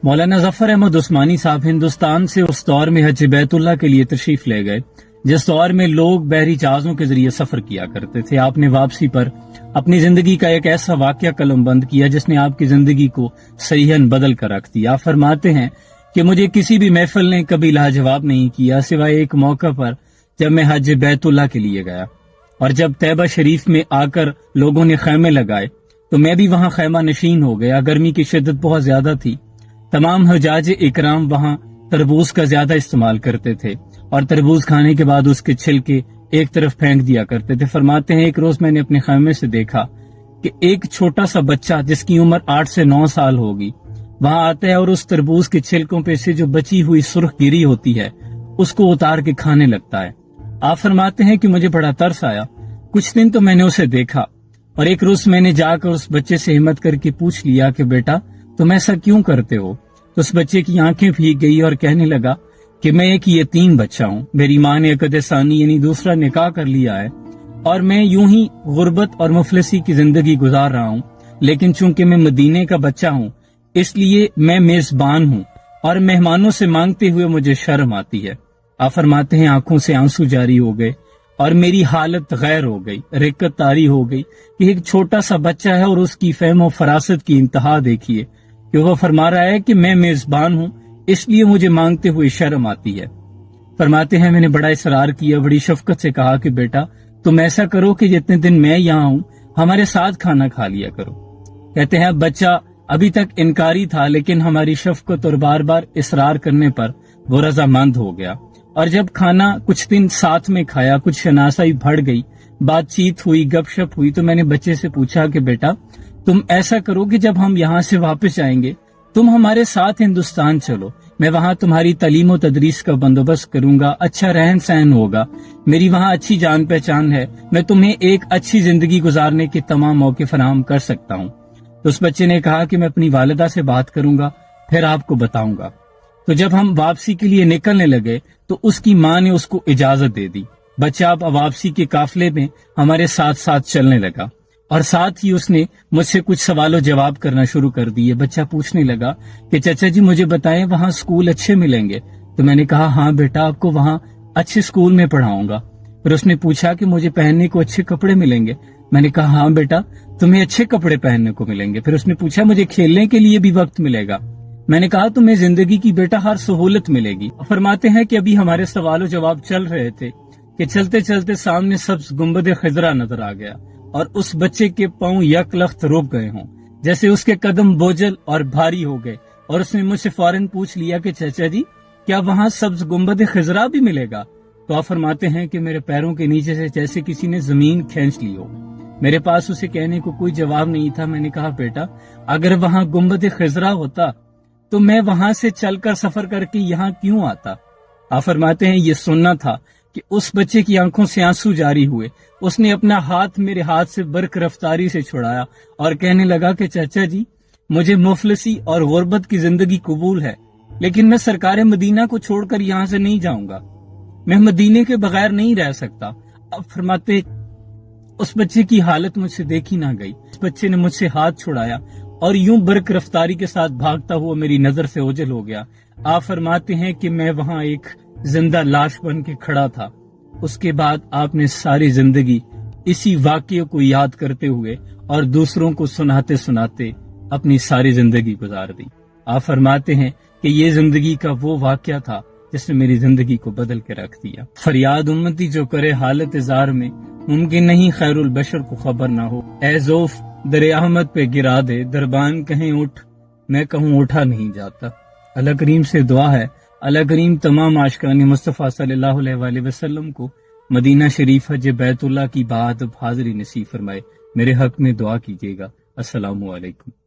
مولانا ظفر احمد عثمانی صاحب ہندوستان سے اس دور میں حج بیت اللہ کے لیے تشریف لے گئے جس دور میں لوگ بحری جہازوں کے ذریعے سفر کیا کرتے تھے۔ آپ نے واپسی پر اپنی زندگی کا ایک ایسا واقعہ قلم بند کیا جس نے آپ کی زندگی کو صحیحاً بدل کر رکھ دیا۔ آپ فرماتے ہیں کہ مجھے کسی بھی محفل نے کبھی لاجواب نہیں کیا سوائے ایک موقع پر جب میں حج بیت اللہ کے لیے گیا، اور جب طیبہ شریف میں آ کر لوگوں نے خیمے لگائے تو میں بھی وہاں خیمہ نشین ہو گیا۔ گرمی کی شدت بہت زیادہ تھی۔ تمام حجاج اکرام وہاں تربوز کا زیادہ استعمال کرتے تھے اور تربوز کھانے کے بعد اس کے چھلکے ایک طرف پھینک دیا کرتے تھے۔ فرماتے ہیں ایک روز میں نے اپنے خیمے سے دیکھا کہ ایک چھوٹا سا بچہ جس کی عمر 8 سے 9 سال ہوگی وہاں آتا ہے اور اس تربوز کے چھلکوں پہ سے جو بچی ہوئی سرخ گری ہوتی ہے اس کو اتار کے کھانے لگتا ہے۔ آپ فرماتے ہیں کہ مجھے بڑا ترس آیا۔ کچھ دن تو میں نے اسے دیکھا اور ایک روز میں نے جا کر اس بچے سے ہمت کر کے پوچھ لیا کہ بیٹا تم ایسا کیوں کرتے ہو؟ تو اس بچے کی آنکھیں بھیگ گئی اور کہنے لگا کہ میں ایک یتیم بچہ ہوں، میری ماں نے عقد ثانی یعنی دوسرا نکاح کر لیا ہے اور میں یوں ہی غربت اور مفلسی کی زندگی گزار رہا ہوں، لیکن چونکہ میں مدینے کا بچہ ہوں اس لیے میں میزبان ہوں اور مہمانوں سے مانگتے ہوئے مجھے شرم آتی ہے۔ آپ فرماتے ہیں آنکھوں سے آنسو جاری ہو گئے اور میری حالت غیر ہو گئی، رقت طاری ہو گئی کہ ایک چھوٹا سا بچہ ہے اور اس کی فہم و فراست کی انتہا دیکھیے کہ وہ فرما رہا ہے کہ میں میزبان ہوں اس لیے مجھے مانگتے ہوئے شرم آتی ہے۔ فرماتے ہیں میں نے بڑا اصرار کیا، بڑی شفقت سے کہا کہ بیٹا تم ایسا کرو کہ جتنے دن میں یہاں ہوں ہمارے ساتھ کھانا کھا لیا کرو۔ کہتے ہیں بچہ ابھی تک انکاری تھا لیکن ہماری شفقت اور بار بار اصرار کرنے پر وہ رضامند ہو گیا، اور جب کھانا کچھ دن ساتھ میں کھایا کچھ شناسائی بڑھ گئی، بات چیت ہوئی، گپ شپ ہوئی، تو میں نے بچے سے پوچھا کہ بیٹا تم ایسا کرو کہ جب ہم یہاں سے واپس آئیں گے تم ہمارے ساتھ ہندوستان چلو، میں وہاں تمہاری تعلیم و تدریس کا بندوبست کروں گا، اچھا رہن سہن ہوگا، میری وہاں اچھی جان پہچان ہے، میں تمہیں ایک اچھی زندگی گزارنے کے تمام موقع فراہم کر سکتا ہوں۔ تو اس بچے نے کہا کہ میں اپنی والدہ سے بات کروں گا پھر آپ کو بتاؤں گا۔ تو جب ہم واپسی کے لیے نکلنے لگے تو اس کی ماں نے اس کو اجازت دے دی۔ بچہ اب واپسی کے قافلے میں ہمارے ساتھ ساتھ چلنے لگا اور ساتھ ہی اس نے مجھ سے کچھ سوال و جواب کرنا شروع کر دیے۔ بچہ پوچھنے لگا کہ چچا جی مجھے بتائیں وہاں سکول اچھے ملیں گے؟ تو میں نے کہا ہاں بیٹا آپ کو وہاں اچھے سکول میں پڑھاؤں گا۔ پھر اس نے پوچھا کہ مجھے پہننے کو اچھے کپڑے ملیں گے؟ میں نے کہا ہاں بیٹا تمہیں اچھے کپڑے پہننے کو ملیں گے۔ پھر اس نے پوچھا مجھے کھیلنے کے لیے بھی وقت ملے گا؟ میں نے کہا تمہیں زندگی کی بیٹا ہر سہولت ملے گی۔ فرماتے ہیں کہ ابھی ہمارے سوال و جواب چل رہے تھے کہ چلتے چلتے سامنے سبز گنبد خضرا نظر آ گیا اور اس بچے کے پاؤں یک لخت رک گئے ہوں، جیسے اس کے قدم بوجھل اور بھاری ہو گئے، اور اس نے مجھ سے فوراً پوچھ لیا کہ چچا جی کیا وہاں سبز گنبد خضرا بھی ملے گا؟ تو آپ فرماتے ہیں کہ میرے پیروں کے نیچے سے جیسے کسی نے زمین کھینچ لی ہو۔ میرے پاس اسے کہنے کو کوئی جواب نہیں تھا۔ میں نے کہا بیٹا اگر وہاں گنبد خضرا ہوتا تو میں وہاں سے چل کر سفر کر کے یہاں کیوں آتا؟ آپ فرماتے ہیں یہ سننا تھا کہ اس بچے کی آنکھوں سے آنسو جاری ہوئے، اس نے اپنا ہاتھ میرے ہاتھ سے برق رفتاری سے چھڑایا اور کہنے لگا کہ چچا جی مجھے مفلسی اور غربت کی زندگی قبول ہے لیکن میں سرکار مدینہ کو چھوڑ کر یہاں سے نہیں جاؤں گا، میں مدینے کے بغیر نہیں رہ سکتا۔ اب فرماتے اس بچے کی حالت مجھ سے دیکھی نہ گئی، اس بچے نے مجھ سے ہاتھ چھڑایا اور یوں برق رفتاری کے ساتھ بھاگتا ہوا میری نظر سے اوجھل ہو گیا۔ آپ فرماتے ہیں کہ میں وہاں ایک زندہ لاش بن کے کھڑا تھا۔ اس کے بعد آپ نے ساری زندگی اسی واقعے کو یاد کرتے ہوئے اور دوسروں کو سناتے سناتے اپنی ساری زندگی گزار دی۔ آپ فرماتے ہیں کہ یہ زندگی کا وہ واقعہ تھا جس نے میری زندگی کو بدل کے رکھ دیا۔ فریاد امتی جو کرے حالت زار میں، ممکن نہیں خیر البشر کو خبر نہ ہو۔ اے ذوف در احمد پہ گرا دے، دربان کہیں اٹھ میں کہوں اٹھا نہیں جاتا۔ اللہ کریم سے دعا ہے اللہ کریم تمام عاشقان مصطفیٰ صلی اللہ علیہ وآلہ وسلم کو مدینہ شریف حج بیت اللہ کی بات حاضری نصیب فرمائے۔ میرے حق میں دعا کیجیے گا۔ السلام علیکم۔